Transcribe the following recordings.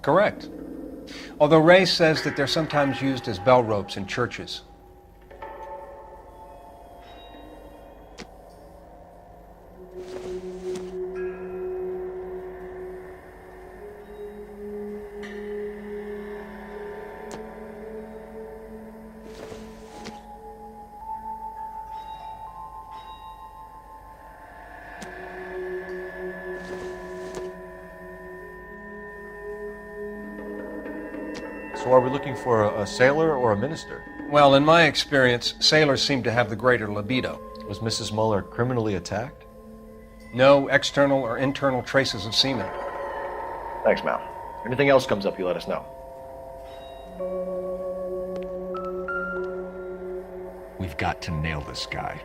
Correct. Although Ray says that they're sometimes used as bell ropes in churches. So are we looking for a sailor or a minister? Well, in my experience, sailors seem to have the greater libido. Was Mrs. Muller criminally attacked? No external or internal traces of semen. Thanks, Mal. Anything else comes up, you let us know. We've got to nail this guy.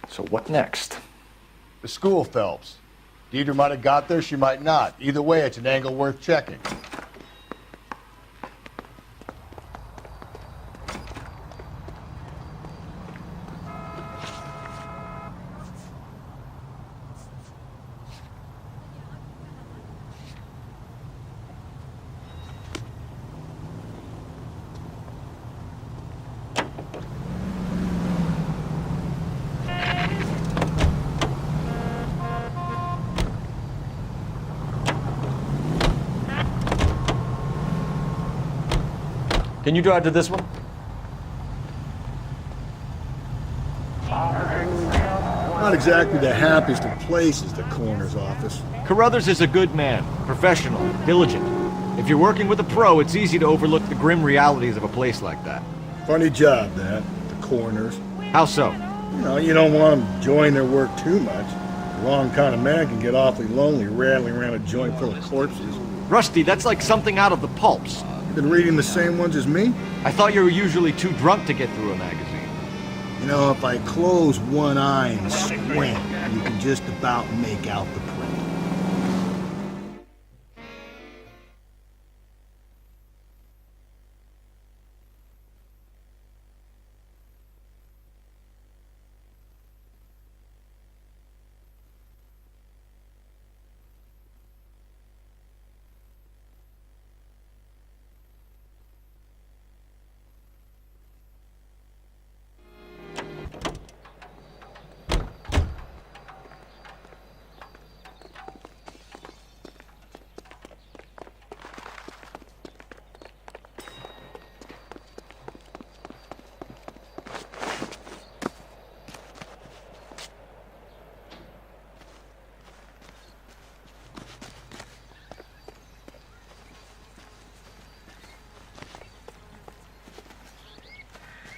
So what next? The school, Phelps. Deidre might have got there, she might not. Either way, it's an angle worth checking. Can you drive to this one? Not exactly the happiest of places, the coroner's office. Carruthers is a good man, professional, diligent. If you're working with a pro, it's easy to overlook the grim realities of a place like that. Funny job, that, the coroner's. How so? You don't want them enjoying their work too much. The wrong kind of man can get awfully lonely rattling around a joint full of corpses. Rusty, that's like something out of the pulps. You been reading the same ones as me? I thought you were usually too drunk to get through a magazine. You know, if I close one eye and squint, you can just about make out the print.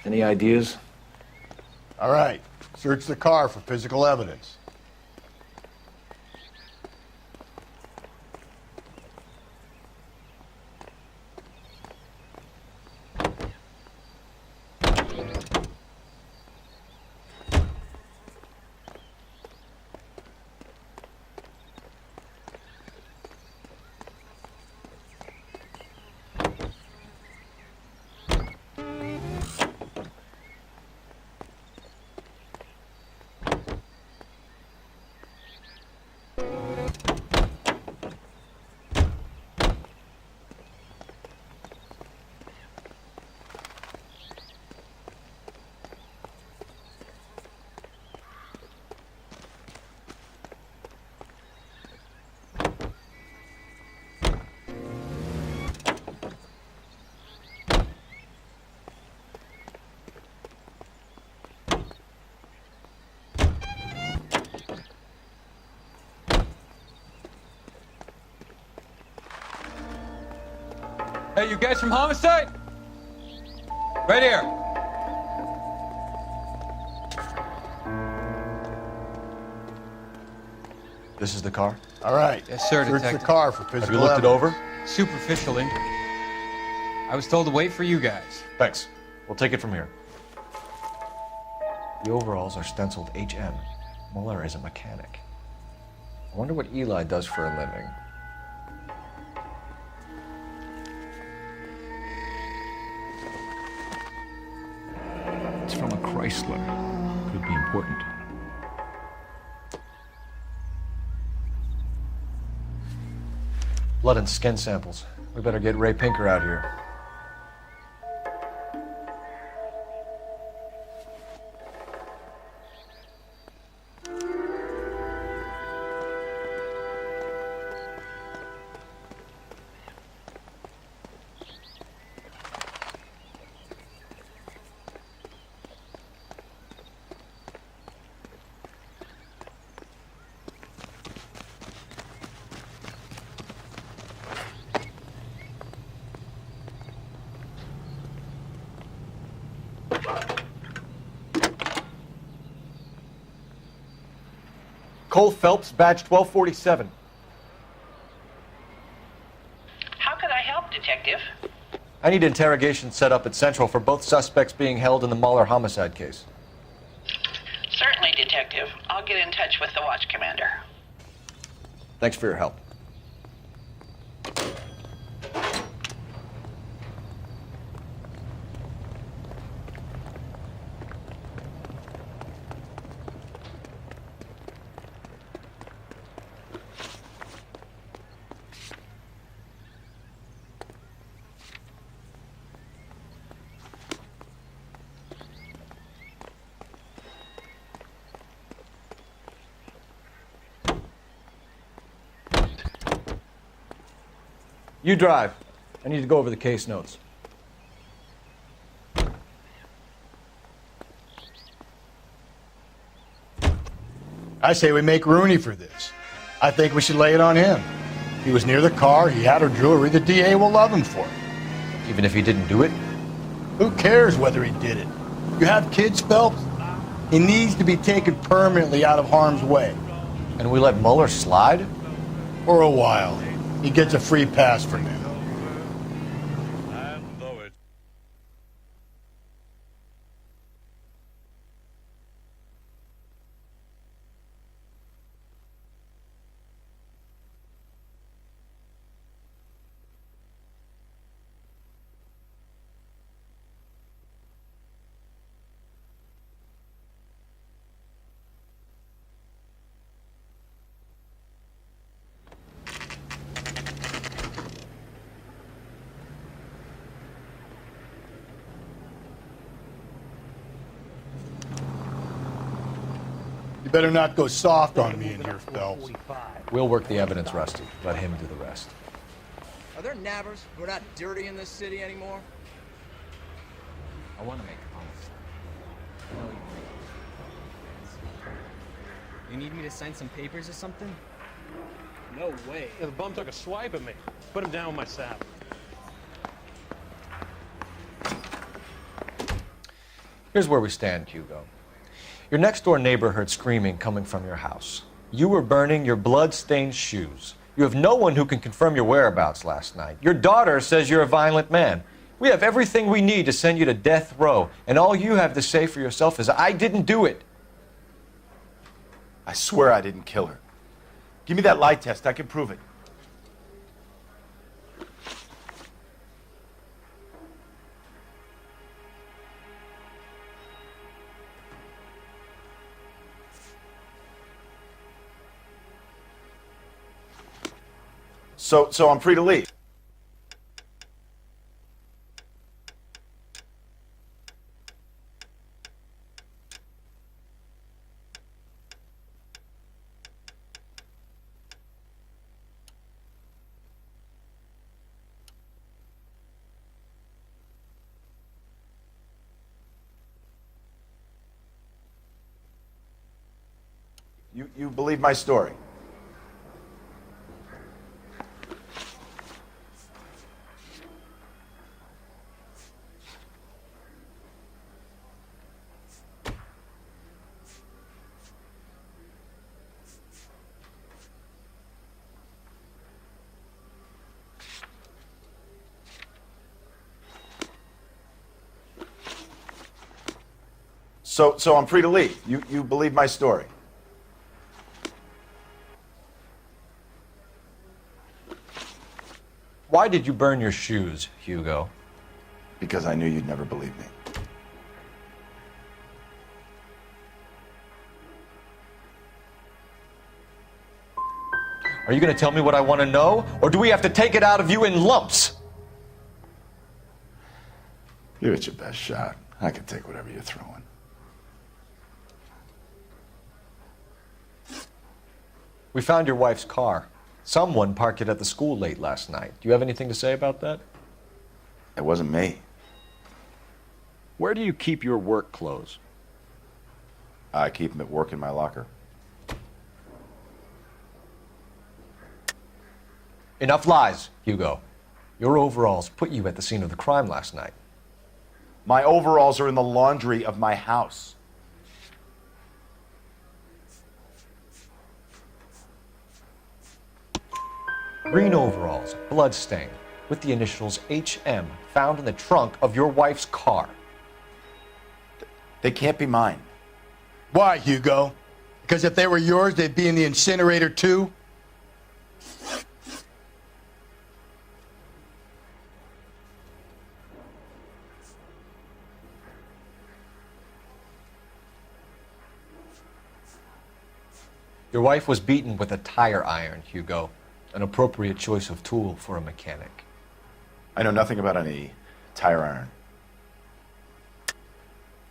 Any ideas? All right, search the car for physical evidence. Hey, you guys from Homicide? Right here. This is the car? All right. Yes, sir, Search Detective. the car for Have physical you looked it evidence. over? Superficially. I was told to wait for you guys. Thanks. We'll take it from here. The overalls are stenciled HM. Muller is a mechanic. I wonder what Eli does for a living. It's from a Chrysler. Could be important. Blood and skin samples. We better get Ray Pinker out here. Cole Phelps, badge 1247. How can I help, Detective? I need interrogation set up at Central for both suspects being held in the Muller homicide case. Certainly, Detective. I'll get in touch with the watch commander. Thanks for your help. You drive. I need to go over the case notes. I say we make Rooney for this. I think we should lay it on him. He was near the car, he had her jewelry, the DA will love him for it. Even if he didn't do it? Who cares whether he did it? You have kids, Phelps? He needs to be taken permanently out of harm's way. And we let Muller slide? For a while. He gets a free pass for now. You better not go soft on me in here, Phelps. We'll work the evidence, Rusty. Let him do the rest. Are there nabbers who are not dirty in this city anymore? I want to make a promise. I know You need me to sign some papers or something? No way. Yeah, the bum took a swipe at me. Put him down with my sap. Here's where we stand, Hugo. Your next-door neighbor heard screaming coming from your house. You were burning your blood-stained shoes. You have no one who can confirm your whereabouts last night. Your daughter says you're a violent man. We have everything we need to send you to death row, and all you have to say for yourself is, I didn't do it. I swear I didn't kill her. Give me that lie test. I can prove it. So I'm free to leave. You believe my story? So I'm free to leave. You believe my story? Why did you burn your shoes, Hugo? Because I knew you'd never believe me. Are you going to tell me what I want to know, or do we have to take it out of you in lumps? Give it your best shot. I can take whatever you're throwing. We found your wife's car. Someone parked it at the school late last night. Do you have anything to say about that? It wasn't me. Where do you keep your work clothes? I keep them at work in my locker. Enough lies, Hugo. Your overalls put you at the scene of the crime last night. My overalls are in the laundry of my house. Green overalls, bloodstained, with the initials HM found in the trunk of your wife's car. They can't be mine. Why, Hugo? Because if they were yours, they'd be in the incinerator too? Your wife was beaten with a tire iron, Hugo. An appropriate choice of tool for a mechanic. I know nothing about any tire iron.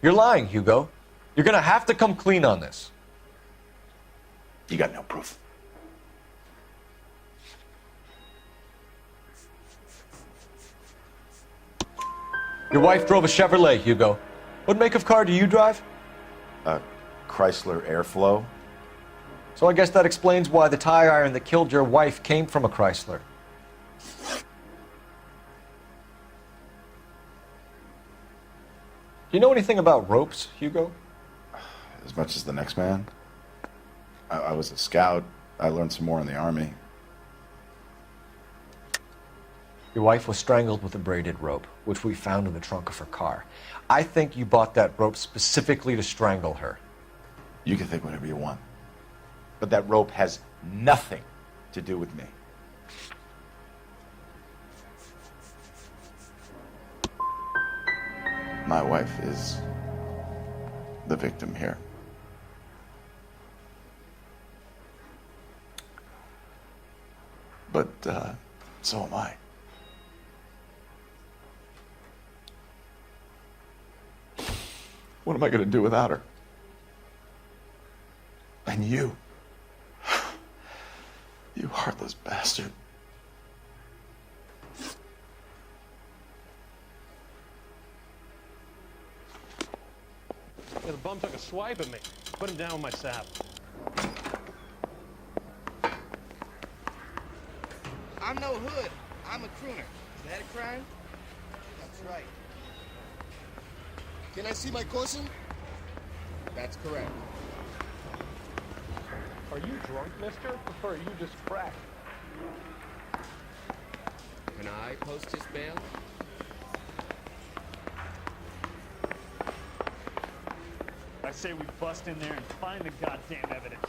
You're lying, Hugo. You're gonna have to come clean on this. You got no proof. Your wife drove a Chevrolet, Hugo. What make of car do you drive? A Chrysler Airflow. So I guess that explains why the tire iron that killed your wife came from a Chrysler. Do you know anything about ropes, Hugo? As much as the next man. I was a scout. I learned some more in the Army. Your wife was strangled with a braided rope, which we found in the trunk of her car. I think you bought that rope specifically to strangle her. You can think whatever you want. But that rope has nothing to do with me. My wife is the victim here. But so am I. What am I going to do without her? And you. You heartless bastard. Yeah, the bum took a swipe at me. Put him down with my sap. I'm no hood. I'm a crooner. Is that a crime? That's right. Can I see my cousin? That's correct. Are you drunk, mister? Or are you just cracked? Can I post his bail? I say we bust in there and find the goddamn evidence.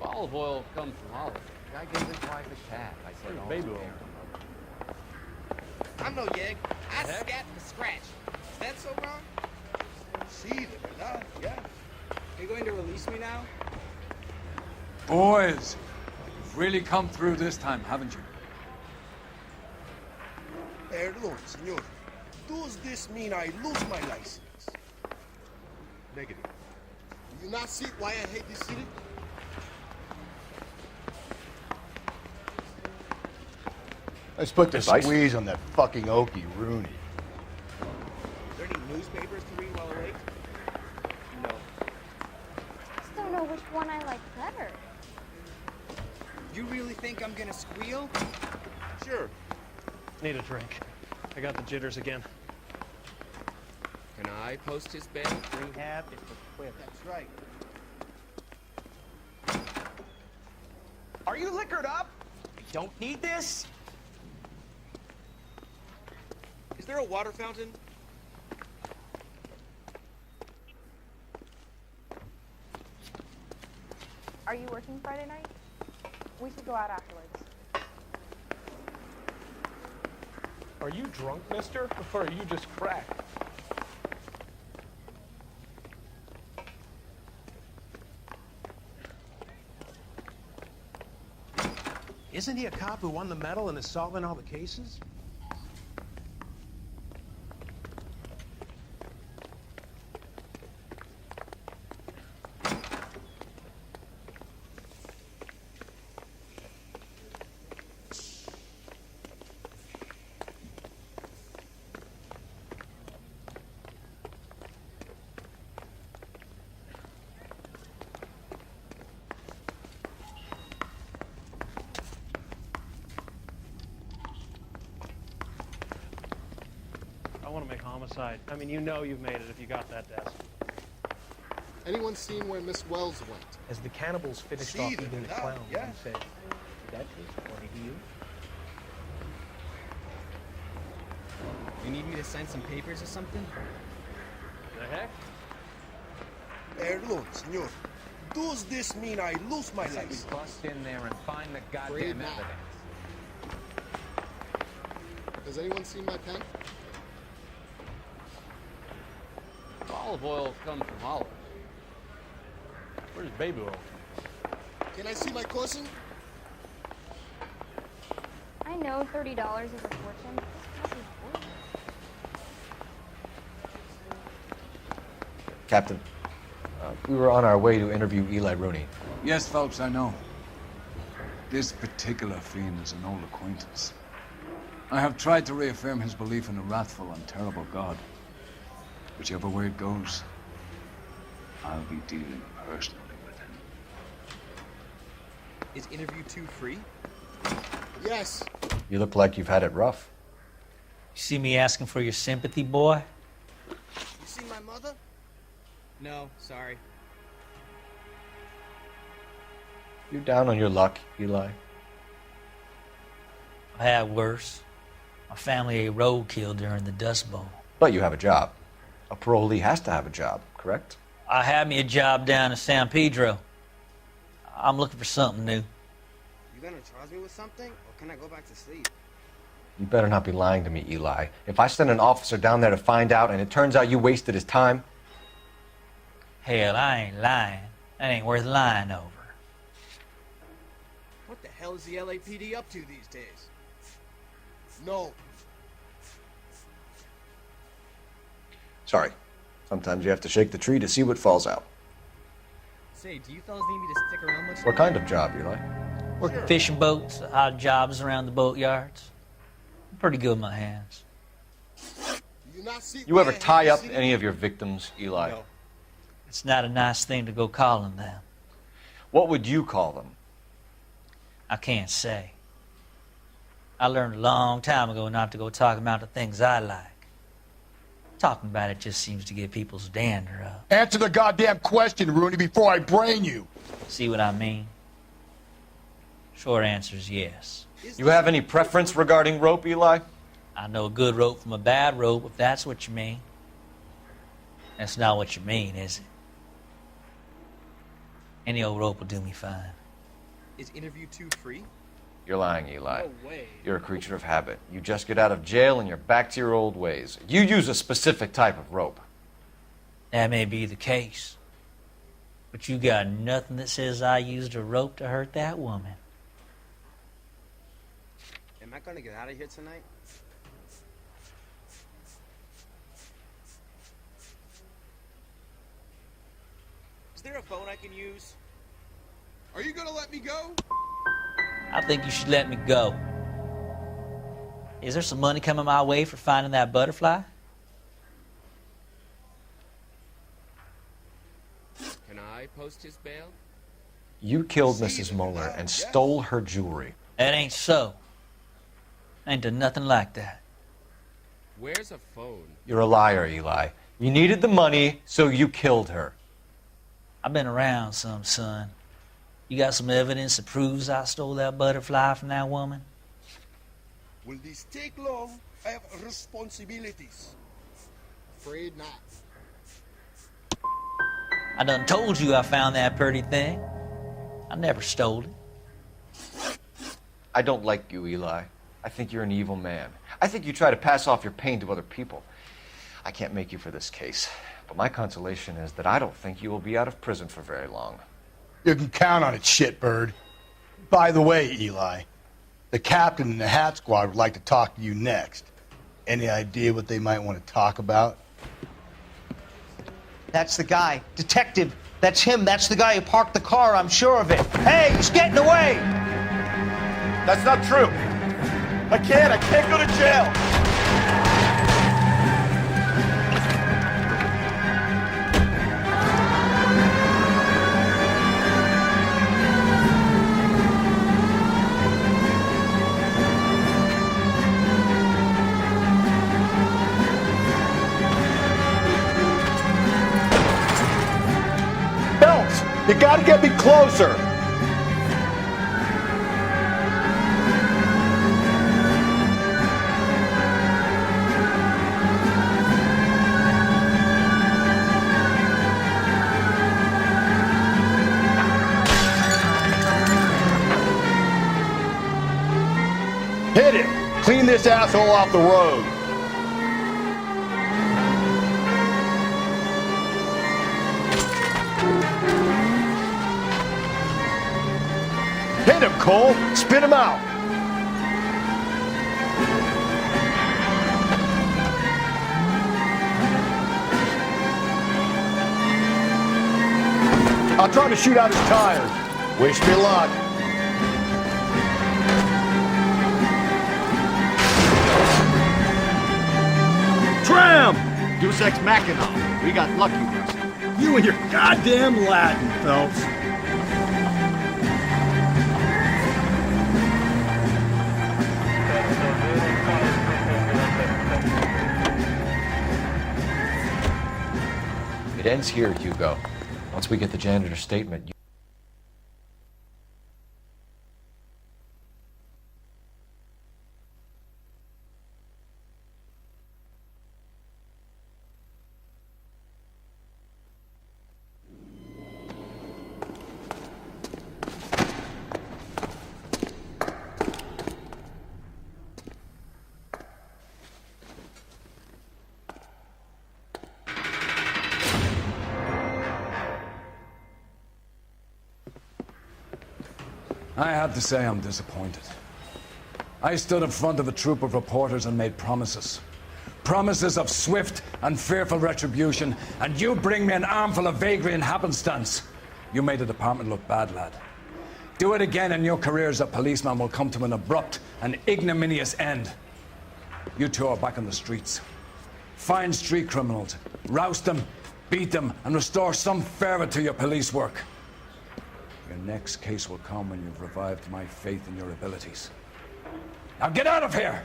Olive oil comes from olive. Guy gave his wife a cat. I said, oh, baby oil. I'm no yegg. I scat for scratch. Is that so wrong? Sí, de verdad, yeah. Are you going to release me now? Boys, you've really come through this time, haven't you? Perdón, señor. Does this mean I lose my license? Negative. Do you not see why I hate this city? Let's put the Advice? squeeze on that fucking Okie Rooney. Is there any newspapers to read while awake? No. I just don't know which one I like better. You really think I'm gonna squeal? Sure. Need a drink. I got the jitters again. Can I post his bail? Rehab is for quitters. That's right. Are you liquored up? I don't need this. Is there a water fountain? Are you working Friday night? We should go out afterwards. Are you drunk, mister? Or are you just cracked? Isn't he a cop who won the medal and is solving all the cases? I want to make homicide. I mean, you know you've made it if you got that desk. Anyone seen where Miss Wells went? As the cannibals finished See off them eating the now, clown, yeah. he said, "Did that taste funny to you?" You need me to sign some papers or something? The heck? Perdón, señor. Does this mean I lose my license? Bust in there and find the Afraid goddamn not. evidence. Has anyone seen my pen? Olive oil comes from olives. Where's baby oil? Can I see my cousin? I know $30 is a fortune. This is worth it. Captain, we were on our way to interview Eli Rooney. Yes, folks, I know. This particular fiend is an old acquaintance. I have tried to reaffirm his belief in a wrathful and terrible God. Whichever way it goes, I'll be dealing personally with him. Is interview 2 free? Yes. You look like you've had it rough. You see me asking for your sympathy, boy? You see my mother? No, sorry. You down on your luck, Eli? I had worse. My family ate roadkill during the Dust Bowl. But you have a job. A parolee has to have a job, correct? I had me a job down in San Pedro. I'm looking for something new. You gonna charge me with something, or can I go back to sleep? You better not be lying to me, Eli. If I send an officer down there to find out and it turns out you wasted his time... Hell, I ain't lying. That ain't worth lying over. What the hell is the LAPD up to these days? No. Sorry. Sometimes you have to shake the tree to see what falls out. Say, do you fellas need me to stick around much What kind of job, Eli? Working fishing boats, odd jobs around the boatyards. I'm pretty good with my hands. You ever tie up any of your victims, Eli? No. It's not a nice thing to go calling them. What would you call them? I can't say. I learned a long time ago not to go talking about the things I like. Talking about it just seems to get people's dander up. Answer the goddamn question, Rooney, before I brain you. See what I mean? Short answer is yes. You have any preference regarding rope, Eli? I know a good rope from a bad rope, if that's what you mean. That's not what you mean, is it? Any old rope will do me fine. Is interview 2 free? You're lying, Eli. No way. You're a creature of habit. You just get out of jail and you're back to your old ways. You use a specific type of rope. That may be the case. But you got nothing that says I used a rope to hurt that woman. Am I gonna get out of here tonight? Is there a phone I can use? Are you gonna let me go? I think you should let me go. Is there some money coming my way for finding that butterfly? Can I post his bail? You killed Mrs. Moeller and stole her jewelry. That ain't so. I ain't done nothing like that. Where's a phone? You're a liar, Eli. You needed the money, so you killed her. I've been around some, son. You got some evidence that proves I stole that butterfly from that woman? Will this take long? I have responsibilities. Afraid not. I done told you I found that pretty thing. I never stole it. I don't like you, Eli. I think you're an evil man. I think you try to pass off your pain to other people. I can't make you for this case, but my consolation is that I don't think you will be out of prison for very long. You can count on it, shitbird. By the way, Eli, the captain and the Hat Squad would like to talk to you next. Any idea what they might want to talk about? That's the guy. Detective, that's him. That's the guy who parked the car, I'm sure of it. Hey, he's getting away! That's not true. I can't go to jail. Phelps, you gotta get me closer. Hit him! Clean this asshole off the road! Hit him, Cole! Spit him out! I'll try to shoot out his tires. Wish me luck. Tram! Deus Ex Machina. We got lucky, Russ. You and your goddamn Latin, Phelps. It ends here, Hugo. Once we get the janitor's statement, I have to say I'm disappointed. I stood in front of a troop of reporters and made promises. Promises of swift and fearful retribution, and you bring me an armful of vagary and happenstance. You made the department look bad, lad. Do it again and your career as a policeman will come to an abrupt and ignominious end. You two are back on the streets. Find street criminals, roust them, beat them, and restore some fervor to your police work. Your next case will come when you've revived my faith in your abilities. Now get out of here!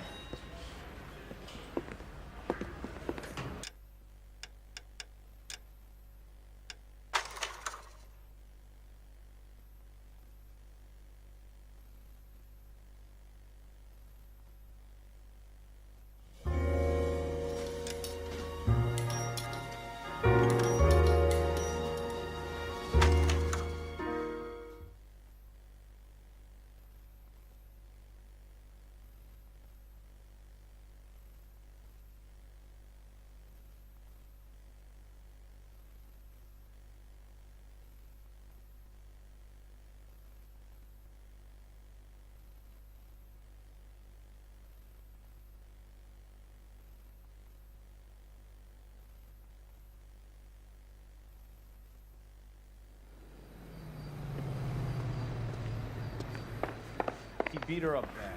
He beat her up bad.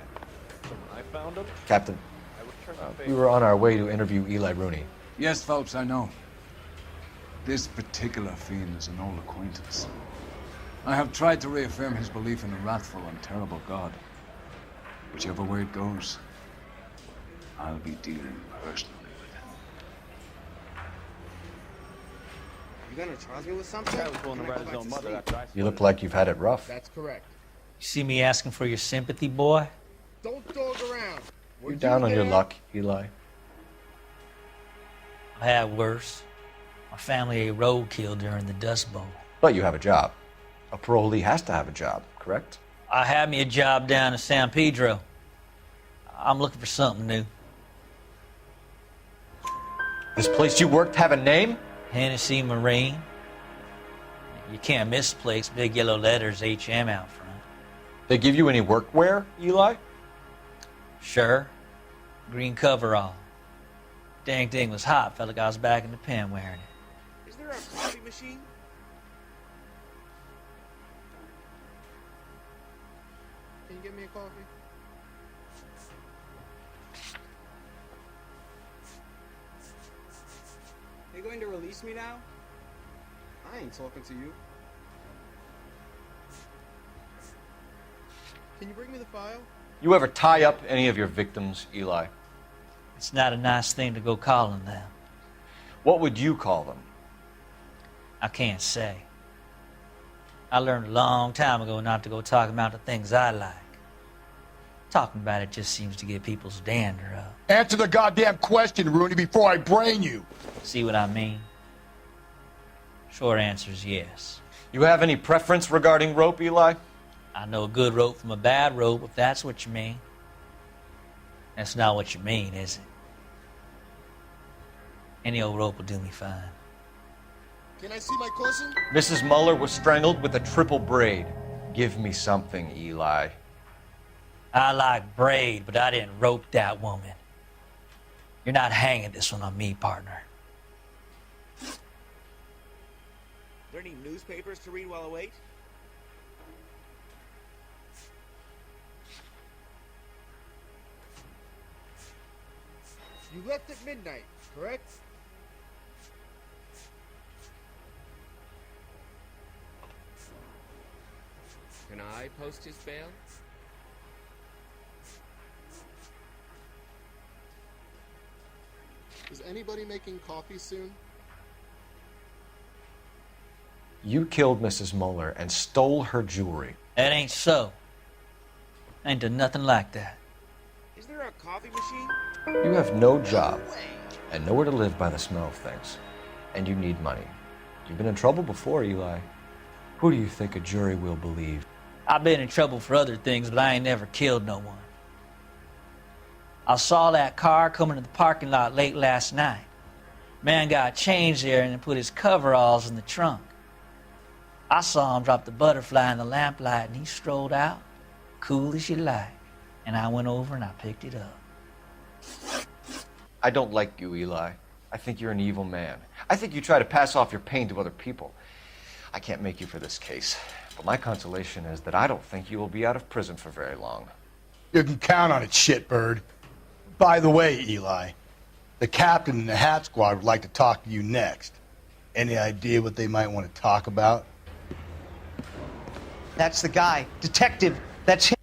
So when I found him, Captain, I returned the favor. we were on our way to interview Eli Rooney. Yes, Phelps, I know. This particular fiend is an old acquaintance. I have tried to reaffirm his belief in a wrathful and terrible God. Whichever way it goes, I'll be dealing personally with him. You gonna charge me with something? Guy was willing to rat his own mother after I You look like you've had it rough. That's correct. You see me asking for your sympathy, boy? Don't dog around. You're down on your luck, Eli. I had worse. My family ate roadkill during the Dust Bowl. But you have a job. A parolee has to have a job, correct? I had me a job down in San Pedro. I'm looking for something new. This place you worked have a name? Hennessy Marine. You can't miss the place. Big yellow letters, HM out front. They give you any workwear, Eli? Sure. Green coverall. Dang thing was hot. Felt like I was back in the pen wearing it. Is there a coffee machine? Can you get me a coffee? They going to release me now? I ain't talking to you. Can you bring me the file? You ever tie up any of your victims, Eli? It's not a nice thing to go calling them. What would you call them? I can't say. I learned a long time ago not to go talking about the things I like. Talking about it just seems to get people's dander up. Answer the goddamn question, Rooney, before I brain you. See what I mean? Short answer is yes. You have any preference regarding rope, Eli? I know a good rope from a bad rope, if that's what you mean. That's not what you mean, is it? Any old rope will do me fine. Can I see my cousin? Mrs. Muller was strangled with a triple braid. Give me something, Eli. I like braid, but I didn't rope that woman. You're not hanging this one on me, partner. There any newspapers to read while I wait? You left at midnight, correct? Can I post his bail? Is anybody making coffee soon? You killed Mrs. Muller and stole her jewelry. That ain't so. I ain't done nothing like that. Is there a coffee machine? You have no job and nowhere to live by the smell of things. And you need money. You've been in trouble before, Eli. Who do you think a jury will believe? I've been in trouble for other things, but I ain't never killed no one. I saw that car coming to the parking lot late last night. Man got changed there and then put his coveralls in the trunk. I saw him drop the butterfly in the lamplight and he strolled out, cool as you like. And I went over and I picked it up. I don't like you, Eli. I think you're an evil man. I think you try to pass off your pain to other people. I can't make you for this case, but my consolation is that I don't think you will be out of prison for very long. You can count on it, shitbird. By the way, Eli, the captain and the hat squad would like to talk to you next. Any idea what they might want to talk about? That's the guy. Detective, that's him.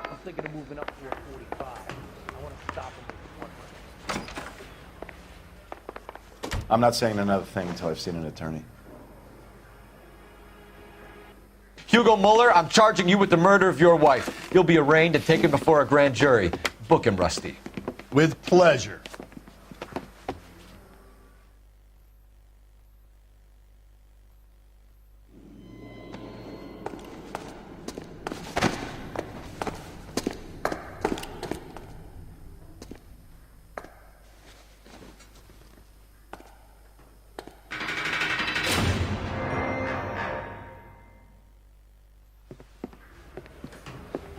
I'm thinking of moving up to a 45. I want to stop him with 100. I'm not saying another thing until I've seen an attorney. Hugo Muller, I'm charging you with the murder of your wife. You'll be arraigned and taken before a grand jury. Book him, Rusty. With pleasure.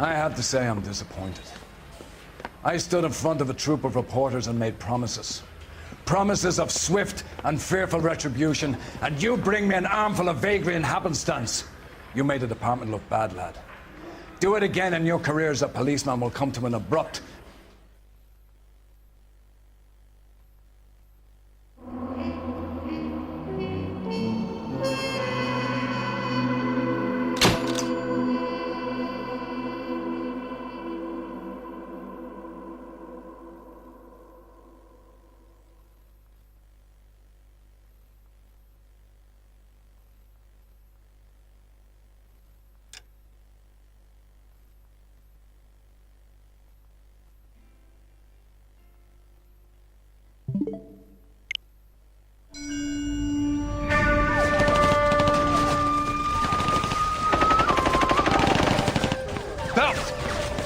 I have to say I'm disappointed. I stood in front of a troop of reporters and made promises. Promises of swift and fearful retribution, and you bring me an armful of vagary and happenstance. You made the department look bad, lad. Do it again and your career as a policeman will come to an abrupt...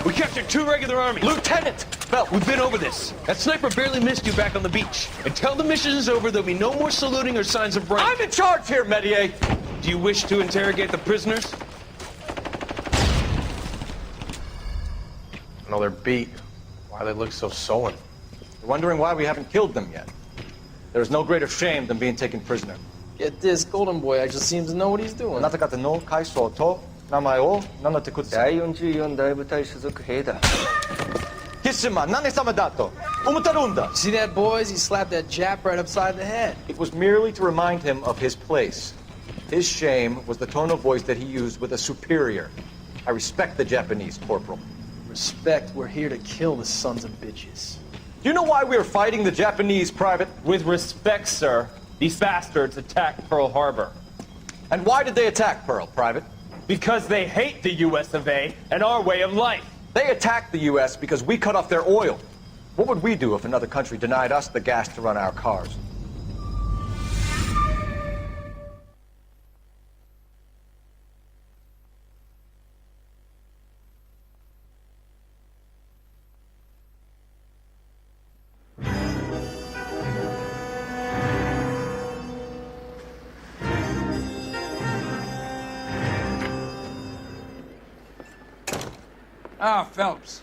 We captured 2 regular army. Lieutenant! Belt, we've been over this. That sniper barely missed you back on the beach. Until the mission is over, there'll be no more saluting or signs of rank. I'm in charge here, Medier! Do you wish to interrogate the prisoners? I know they're beat. Why they look so sullen. You're wondering why we haven't killed them yet. There's no greater shame than being taken prisoner. Get this, Golden Boy actually seems to know what he's doing. あなた方の階層と名前を名乗ってください。第44大部隊所属兵だ。キスマ、何様だと思ってるんだ。 See that, boys? He slapped that Jap right upside the head. It was merely to remind him of his place. His shame was the tone of voice that he used with a superior. I respect the Japanese, Corporal. Respect, we're here to kill the sons of bitches. Do you know why we are fighting the Japanese, Private? With respect, sir, these bastards attacked Pearl Harbor. And why did they attack Pearl, Private? Because they hate the US of A and our way of life. They attacked the US because we cut off their oil. What would we do if another country denied us the gas to run our cars? Ah, Phelps.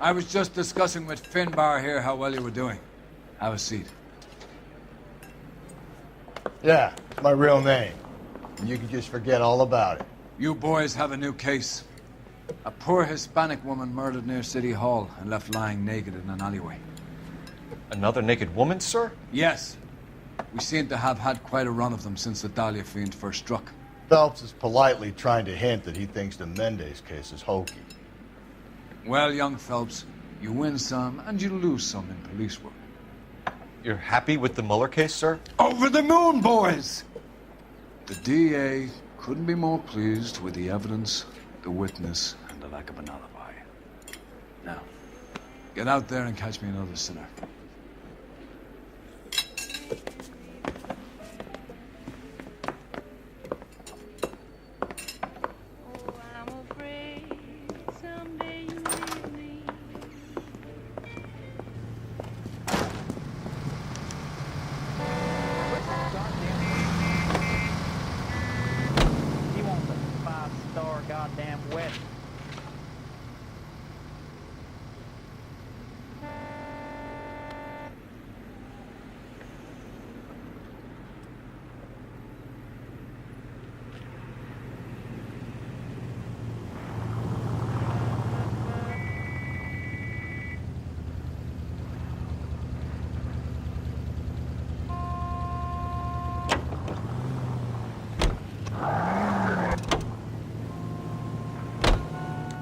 I was just discussing with Finbar here how well you were doing. Have a seat. Yeah, it's my real name. And you can just forget all about it. You boys have a new case. A poor Hispanic woman murdered near City Hall and left lying naked in an alleyway. Another naked woman, sir? Yes. We seem to have had quite a run of them since the Dahlia fiend first struck. Phelps is politely trying to hint that he thinks the Mendez case is hokey. Well, young Phelps, you win some and you lose some in police work. You're happy with the Mueller case, sir? Over the moon, boys! The DA couldn't be more pleased with the evidence, the witness, and the lack of an alibi. Now, get out there and catch me another sinner.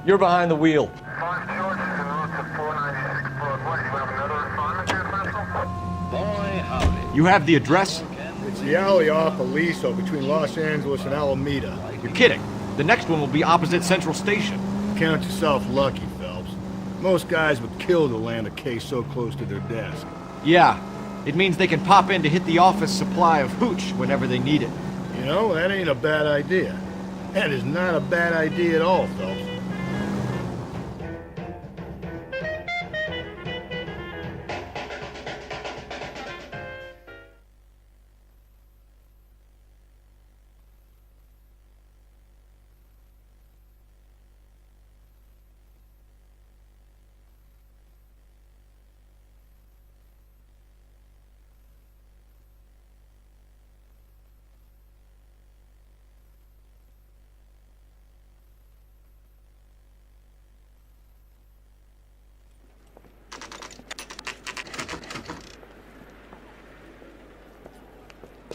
You're behind the wheel. You have the address? It's the alley off Aliso between Los Angeles and Alameda. You're kidding. The next one will be opposite Central Station. Count yourself lucky, Phelps. Most guys would kill to land a case so close to their desk. Yeah. It means they can pop in to hit the office supply of hooch whenever they need it. You know, that ain't a bad idea. That is not a bad idea at all, Phelps.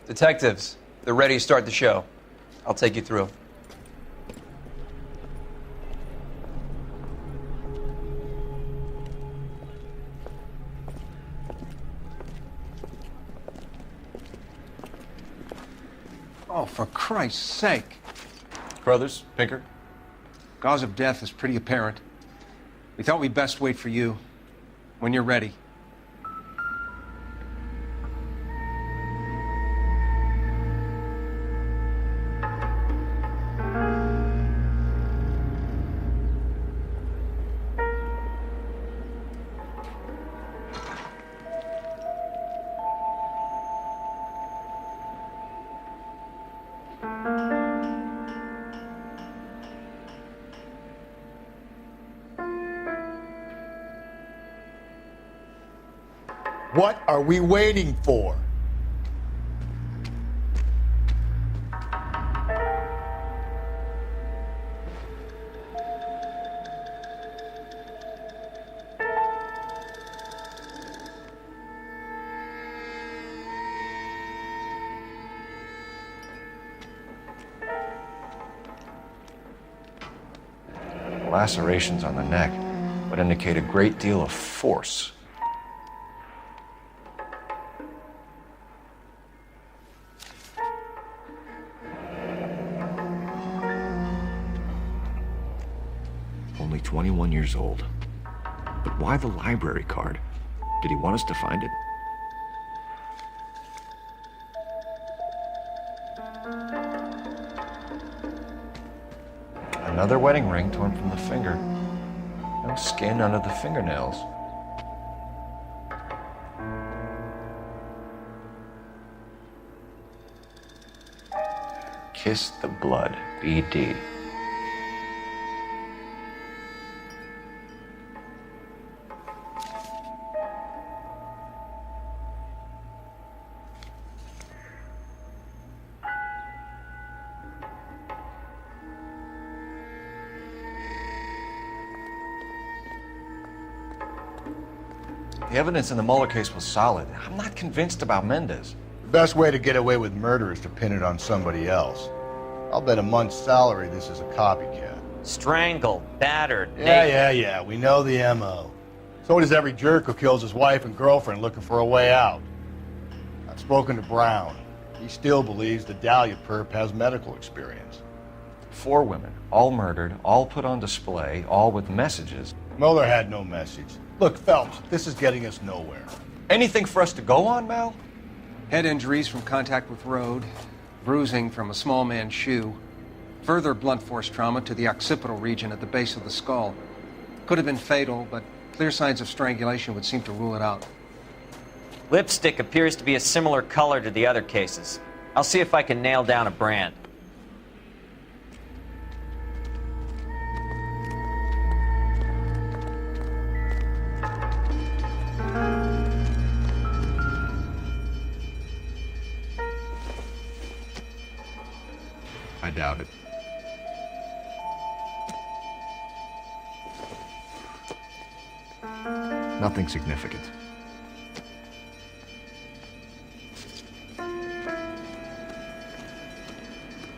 Detectives, they're ready to start the show. I'll take you through. Oh, for Christ's sake. Brothers, Pinker? Cause of death is pretty apparent. We thought we'd best wait for you. When you're ready. What are we waiting for? Lacerations on the neck would indicate a great deal of force. Only 21 years old. But why the library card? Did he want us to find it? Another wedding ring torn from the finger. No skin under the fingernails. Kiss the blood, BD. The evidence in the Mueller case was solid. I'm not convinced about Mendez. The best way to get away with murder is to pin it on somebody else. I'll bet a month's salary this is a copycat. Strangled, battered, Yeah, we know the M.O. So does every jerk who kills his wife and girlfriend looking for a way out. I've spoken to Brown. He still believes the Dahlia perp has medical experience. 4 women, all murdered, all put on display, all with messages. Mueller had no message. Look, Phelps, this is getting us nowhere. Anything for us to go on, Mal? Head injuries from contact with road, bruising from a small man's shoe, further blunt force trauma to the occipital region at the base of the skull. Could have been fatal, but clear signs of strangulation would seem to rule it out. Lipstick appears to be a similar color to the other cases. I'll see if I can nail down a brand. I doubt it. Nothing significant.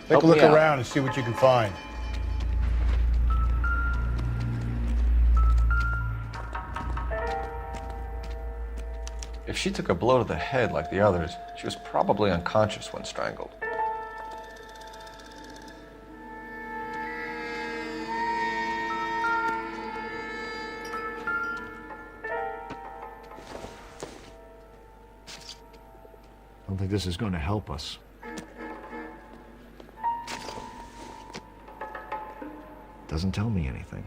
Take a look around and see what you can find. If she took a blow to the head like the others, she was probably unconscious when strangled. I don't think this is going to help us. Doesn't tell me anything.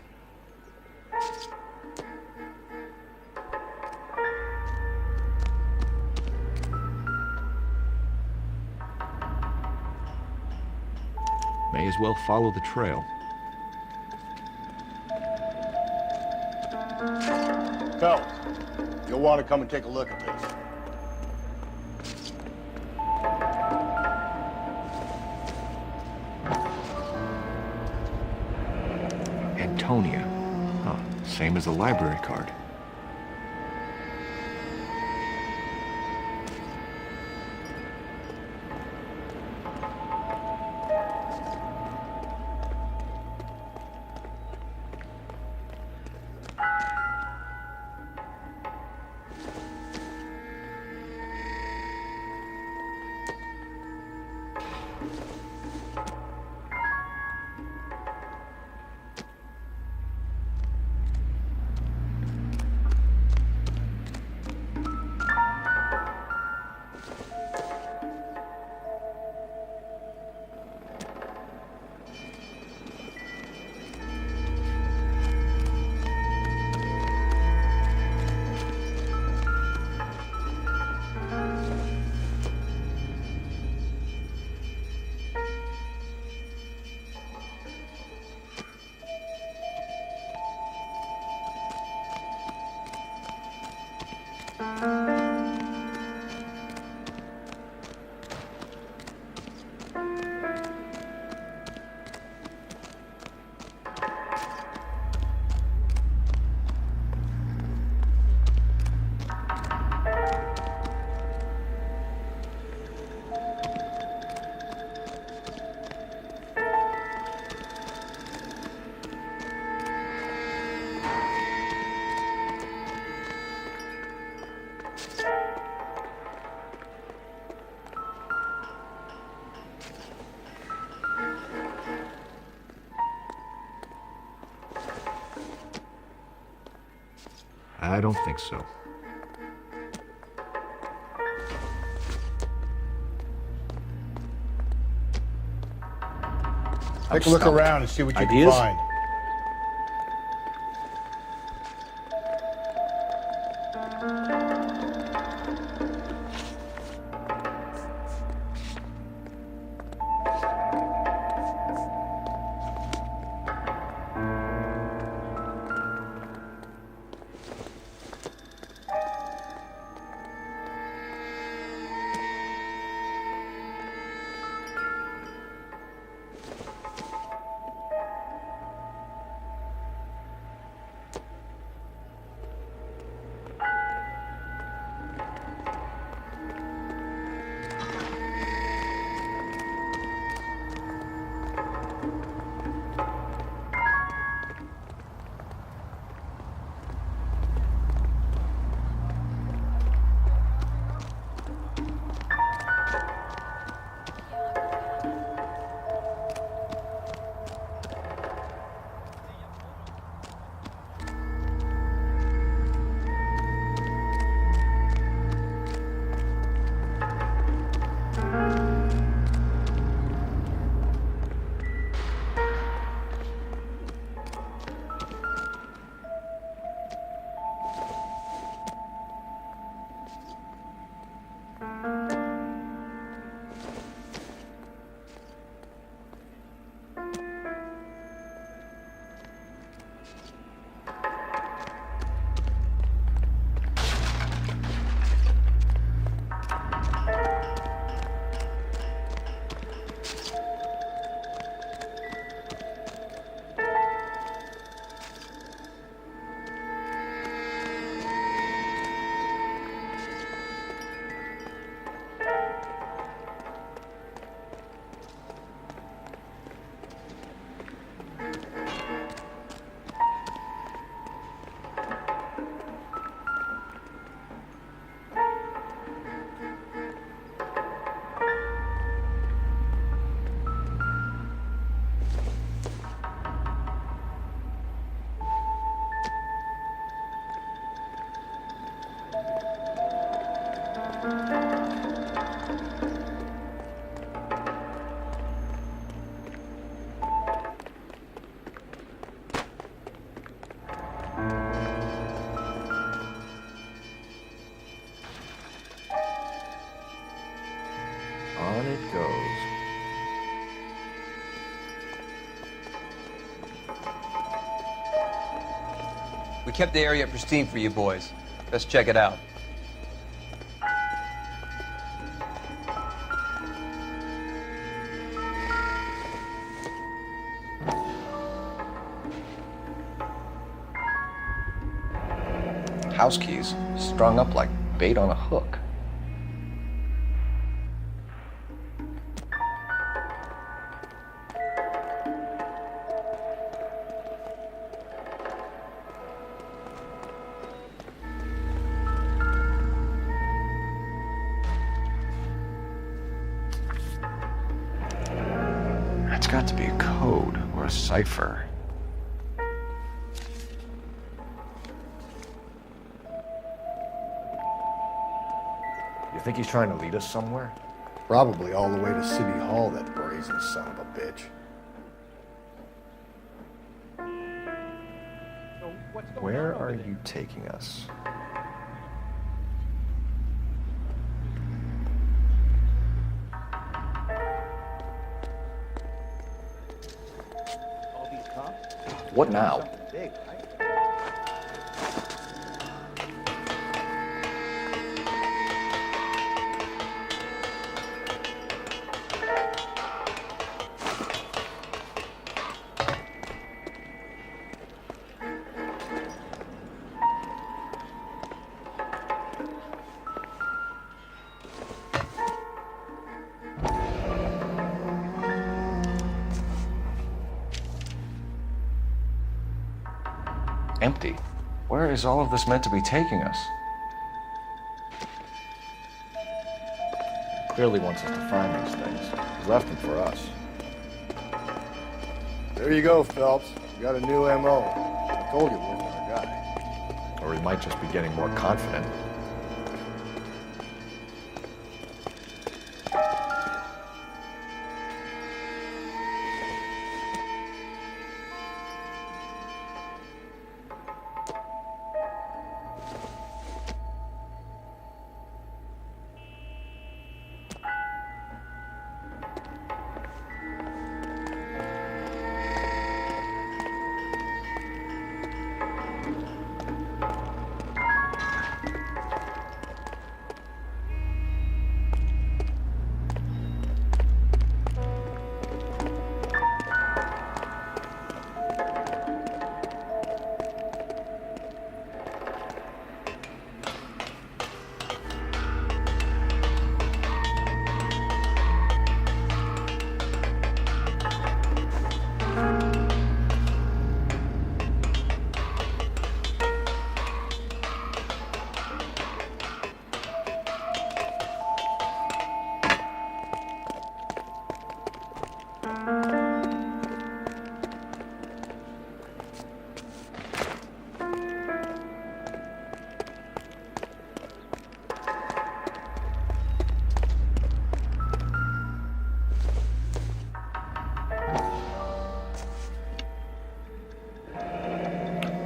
May as well follow the trail. Phelps, you'll want to come and take a look at this. Antonia. Huh, same as the library card. I don't think so. Take a look around and see what you can find. On it goes. We kept the area pristine for you boys. Let's check it out. House keys strung up like bait on a hook. got to be a code or a cipher. You think he's trying to lead us somewhere? Probably all the way to City Hall, that brazen son of a bitch. Where are you taking us? What now? Empty. Where is all of this meant to be taking us? Clearly wants us to find these things. He left them for us. There you go, Phelps. You got a new M.O. I told you it wasn't our guy. Or he might just be getting more confident.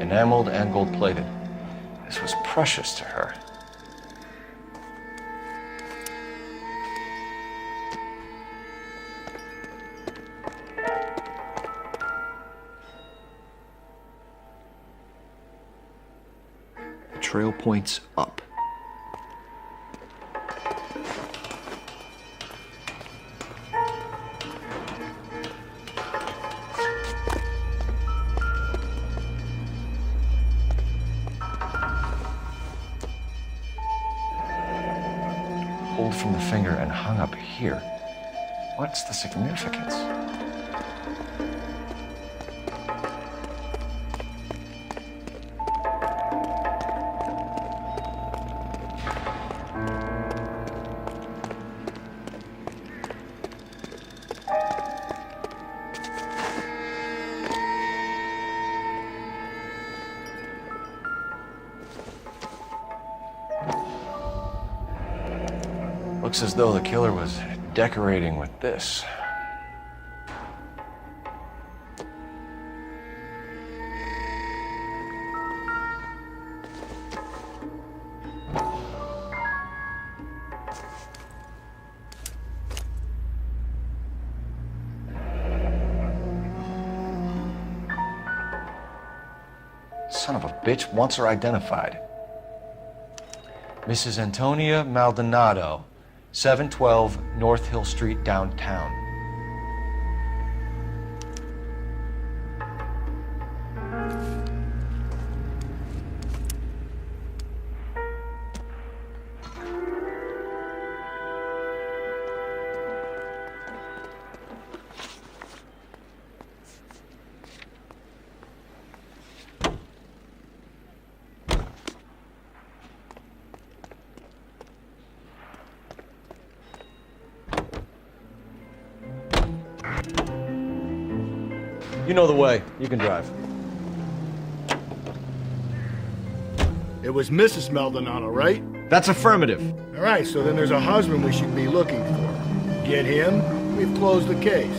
Enameled and gold-plated. This was precious to her. The trail points up. Pulled from the finger and hung up here. What's the significance? Looks as though the killer was decorating with this. Son of a bitch wants her identified. Mrs. Antonia Maldonado, 712 North Hill Street, downtown. You know the way. You can drive. It was Mrs. Maldonado, right? That's affirmative. All right, so then there's a husband we should be looking for. Get him, we've closed the case.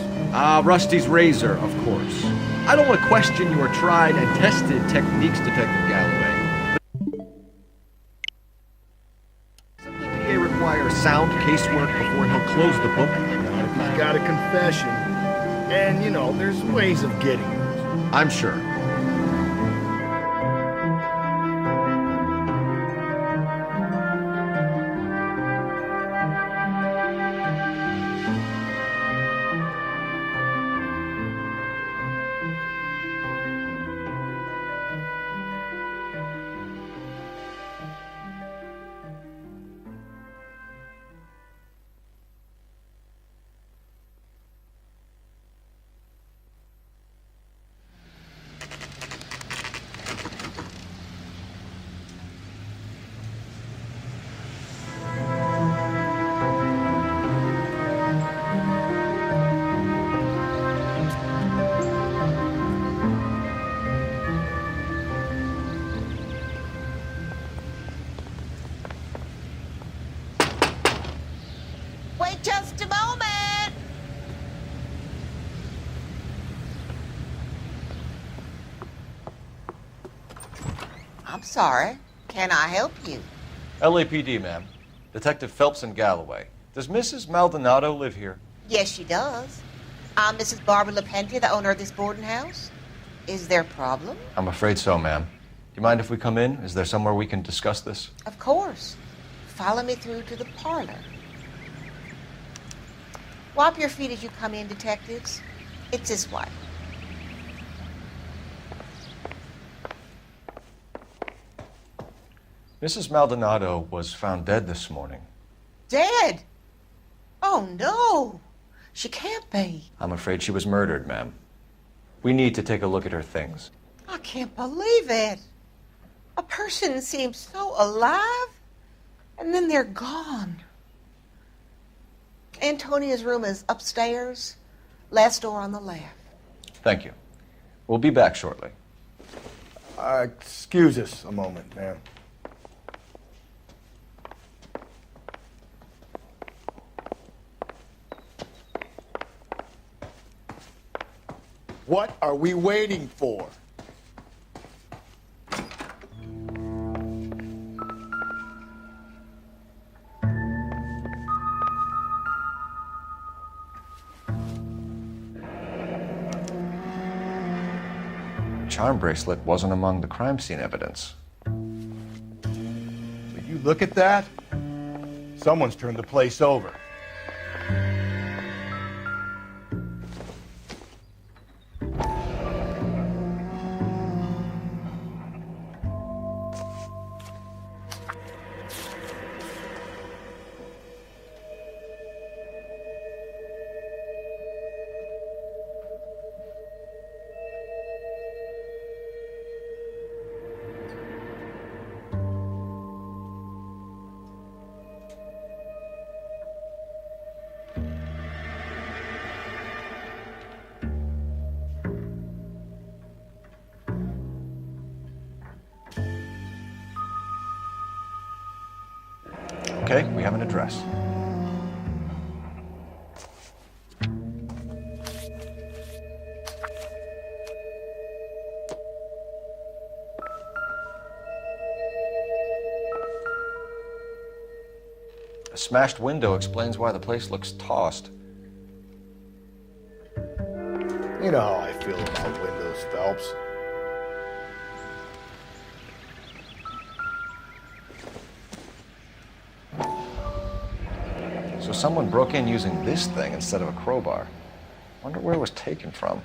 Rusty's razor, of course. I don't want to question your tried and tested techniques, Detective Galloway. Does the DA require sound casework before he'll close the book? Now, if he's got a confession, and, you know, there's ways of getting it. I'm sure. Wait just a moment. I'm sorry. Can I help you? LAPD, ma'am. Detective Phelps and Galloway. Does Mrs. Maldonado live here? Yes, she does. I'm Mrs. Barbara LaPentia, the owner of this boarding house. Is there a problem? I'm afraid so, ma'am. Do you mind if we come in? Is there somewhere we can discuss this? Of course. Follow me through to the parlor. Wipe your feet as you come in, detectives. It's this way. Mrs. Maldonado was found dead this morning. Dead? Oh, no. She can't be. I'm afraid she was murdered, ma'am. We need to take a look at her things. I can't believe it. A person seems so alive, and then they're gone. Antonia's room is upstairs, last door on the left. Thank you. We'll be back shortly. Excuse us a moment, ma'am. What are we waiting for? Charm bracelet wasn't among the crime scene evidence. Will you look at that? Someone's turned the place over. Okay, we have an address. A smashed window explains why the place looks tossed. You know how I feel about windows, Phelps. So someone broke in using this thing instead of a crowbar. Wonder where it was taken from.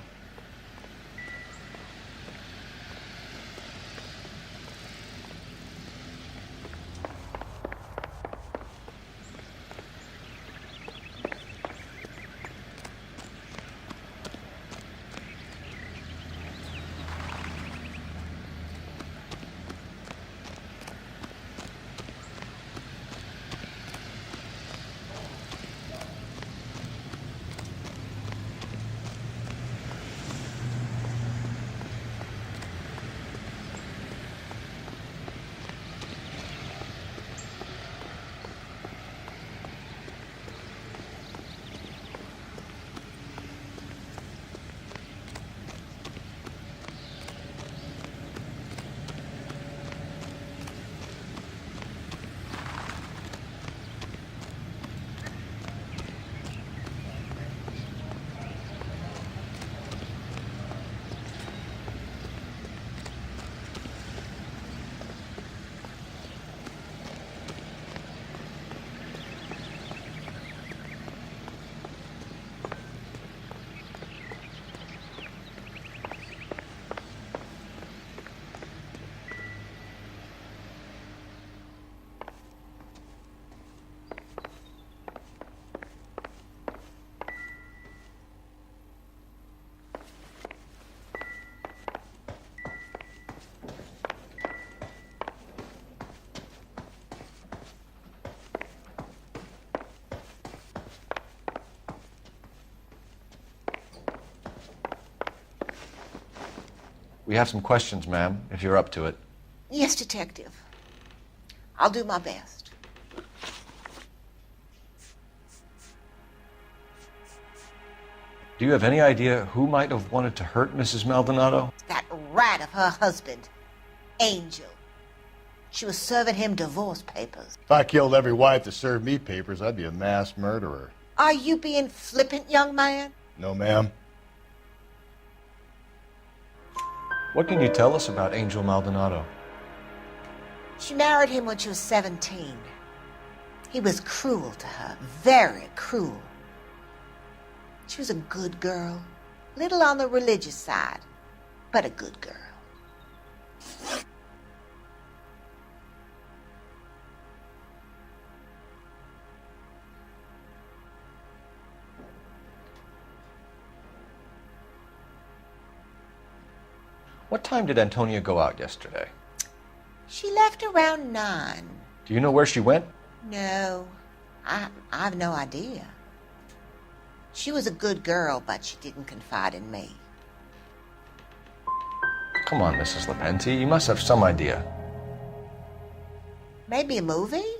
We have some questions, ma'am, if you're up to it. Yes, Detective. I'll do my best. Do you have any idea who might have wanted to hurt Mrs. Maldonado? That rat of her husband, Angel. She was serving him divorce papers. If I killed every wife that served me papers, I'd be a mass murderer. Are you being flippant, young man? No, ma'am. What can you tell us about Angel Maldonado? She married him when she was 17. He was cruel to her, very cruel. She was a good girl, little on the religious side, but a good girl. What time did Antonia go out yesterday? She left around 9. Do you know where she went? No, I have no idea. She was a good girl, but she didn't confide in me. Come on, Mrs. Lepenti, you must have some idea. Maybe a movie?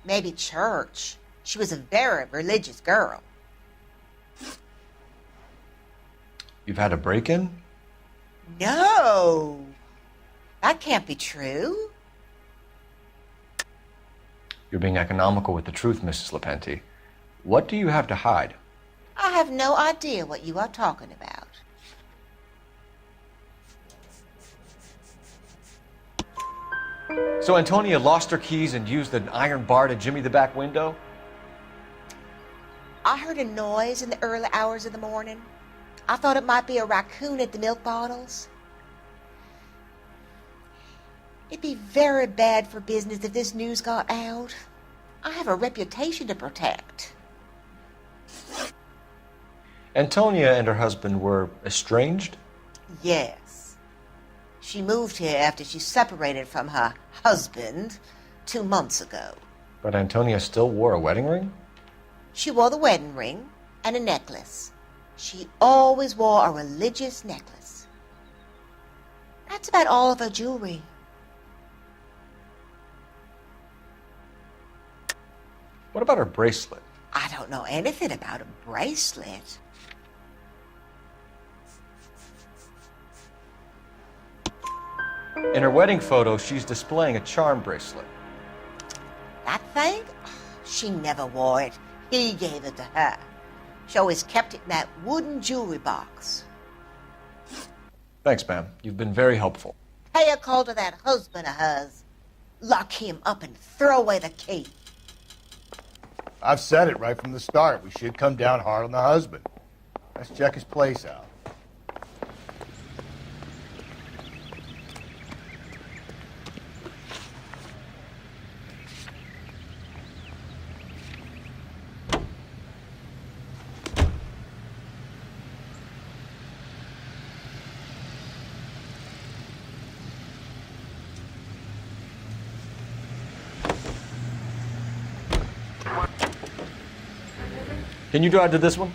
Maybe church. She was a very religious girl. You've had a break-in? No, that can't be true. You're being economical with the truth, Mrs. Lepenti. What do you have to hide? I have no idea what you are talking about. So Antonia lost her keys and used an iron bar to jimmy the back window? I heard a noise in the early hours of the morning. I thought it might be a raccoon at the milk bottles. It'd be very bad for business if this news got out. I have a reputation to protect. Antonia and her husband were estranged? Yes. She moved here after she separated from her husband 2 months ago. But Antonia still wore a wedding ring? She wore the wedding ring and a necklace. She always wore a religious necklace. That's about all of her jewelry. What about her bracelet? I don't know anything about a bracelet. In her wedding photo, she's displaying a charm bracelet. That thing? She never wore it. He gave it to her. She always kept it in that wooden jewelry box. Thanks, ma'am. You've been very helpful. Pay a call to that husband of hers. Lock him up and throw away the key. I've said it right from the start. We should come down hard on the husband. Let's check his place out. Can you drive to this one?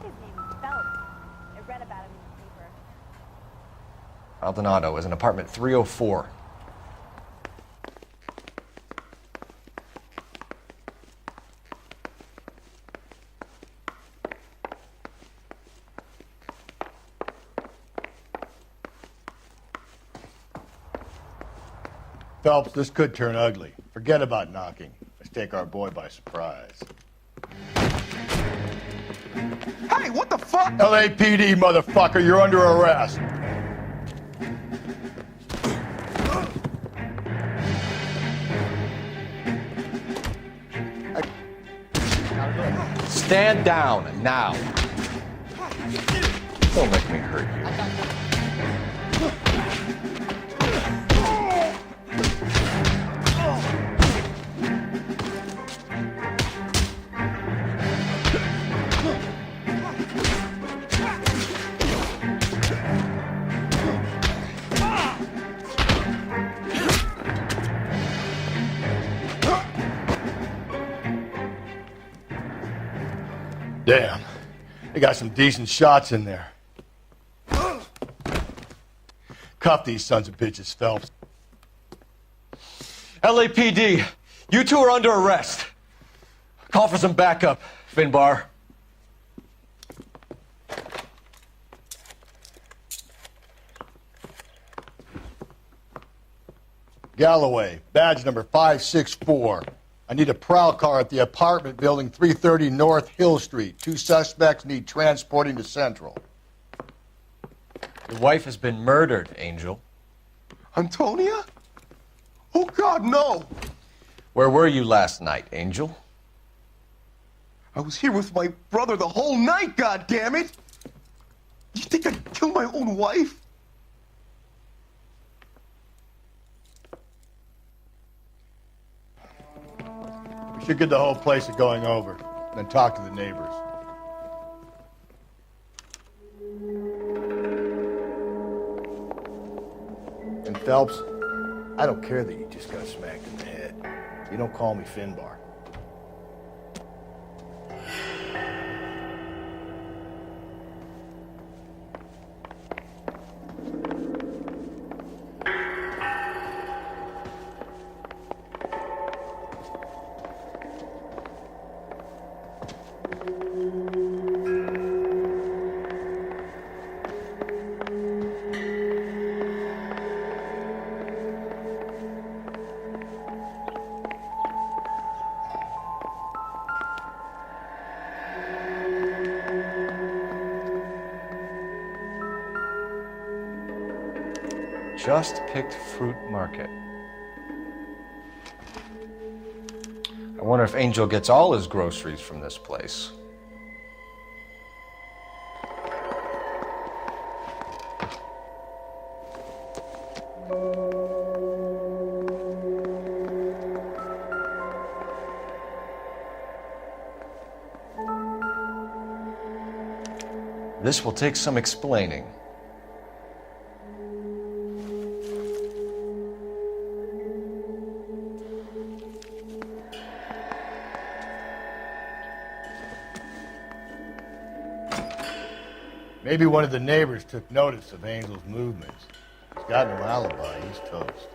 his name is Phelps. I read about him in the paper. Maldonado is in apartment 304. Phelps, this could turn ugly. Forget about knocking. Let's take our boy by surprise. Hey, what the fuck? LAPD, motherfucker, you're under arrest. Stand down now. Don't make me hurt you. Damn. They got some decent shots in there. Cuff these sons of bitches, Phelps. LAPD, you two are under arrest. Call for some backup, Finbar. Galloway, badge number 564. I need a prowl car at the apartment building 330 North Hill Street. 2 suspects need transporting to Central. Your wife has been murdered, Angel. Antonia? Oh, God, no! Where were you last night, Angel? I was here with my brother the whole night, goddammit! You think I'd kill my own wife? We should get the whole place going over, then talk to the neighbors. And Phelps, I don't care that you just got smacked in the head. You don't call me Finbar. Just picked fruit market. I wonder if Angel gets all his groceries from this place. This will take some explaining. Maybe one of the neighbors took notice of Angel's movements. He's got no alibi. He's toast.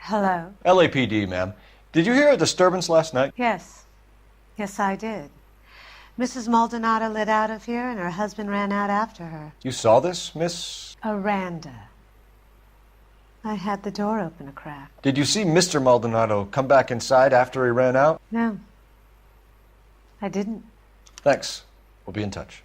Hello? LAPD, ma'am. Did you hear a disturbance last night? Yes. Yes, I did. Mrs. Maldonado lit out of here, and her husband ran out after her. You saw this, Miss? Aranda. I had the door open a crack. Did you see Mr. Maldonado come back inside after he ran out? No. I didn't. Thanks. We'll be in touch.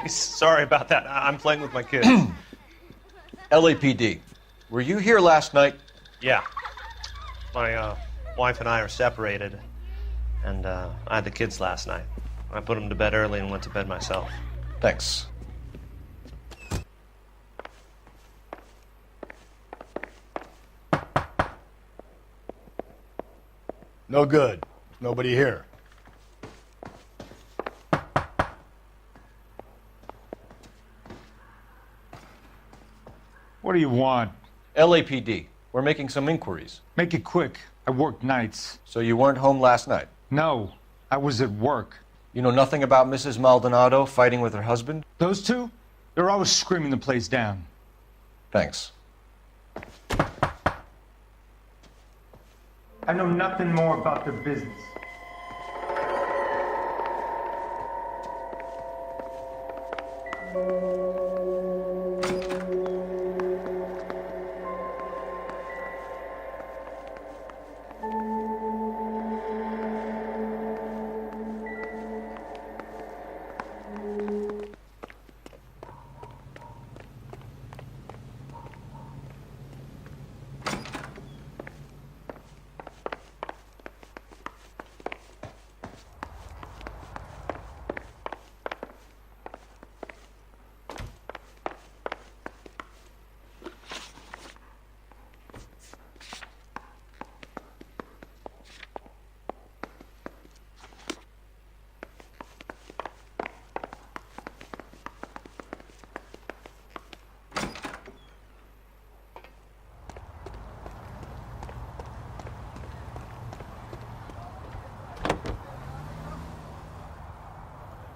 Sorry about that. I'm playing with my kids. LAPD, Were you here last night? Yeah. My wife and I are separated, and I had the kids last night. I put them to bed early and went to bed myself. Thanks. No good. Nobody here. What do you want? LAPD. We're making some inquiries. Make it quick. I work nights. So you weren't home last night? No, I was at work. You know nothing about Mrs. Maldonado fighting with her husband? Those two? They're always screaming the place down. Thanks. I know nothing more about their business.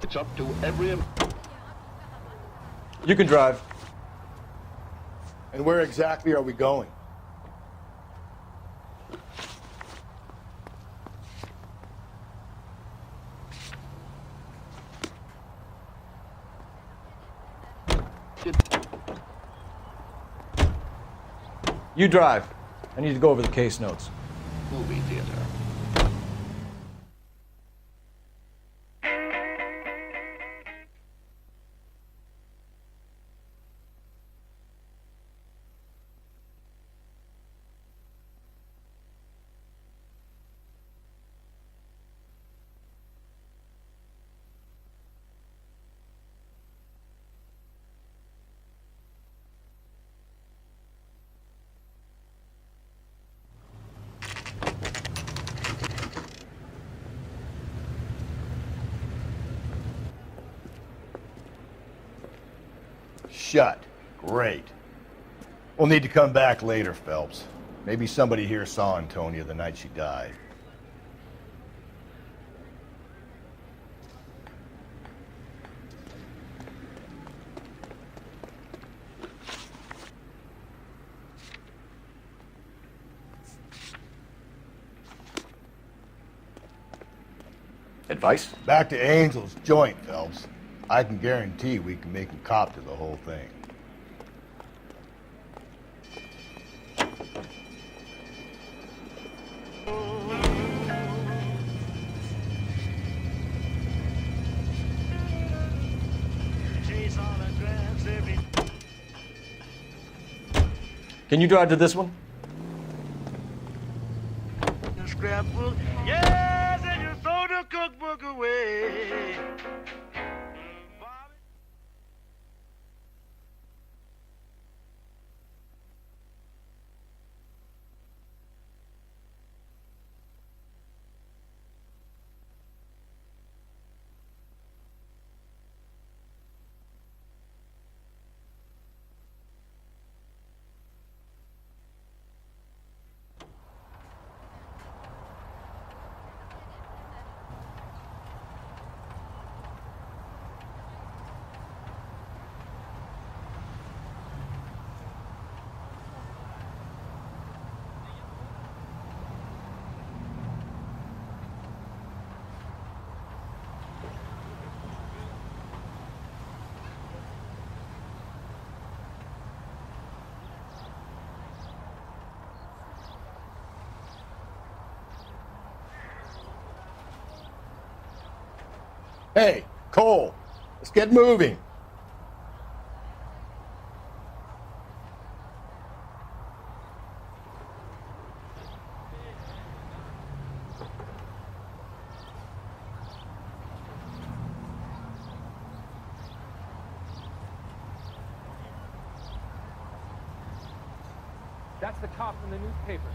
It's up to every... You can drive. And where exactly are we going? You drive. I need to go over the case notes. Movie theater. Shut. Great. We'll need to come back later, Phelps. Maybe somebody here saw Antonia the night she died. Advice? Back to Angel's joint, Phelps. I can guarantee we can make him cop to the whole thing. Can you drive to this one? Scrapbook, yes, and you throw the cookbook away. Hey, Cole, let's get moving. That's the cop from the newspaper.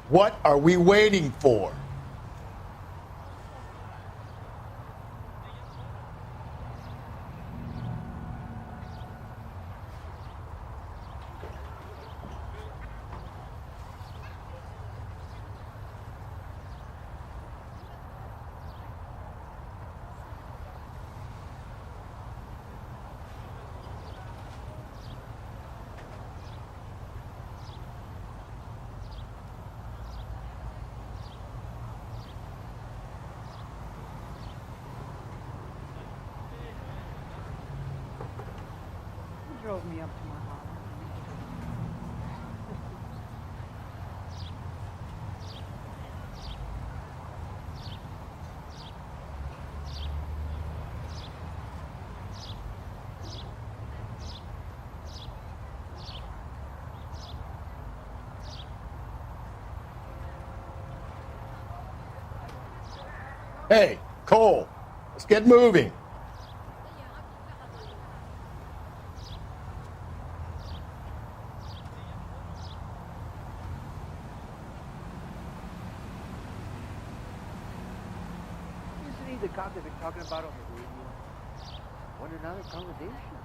What are we waiting for? Drove me up to my house. Hey, Cole, let's get moving. The cop they've been talking about on the radio. What another conversation?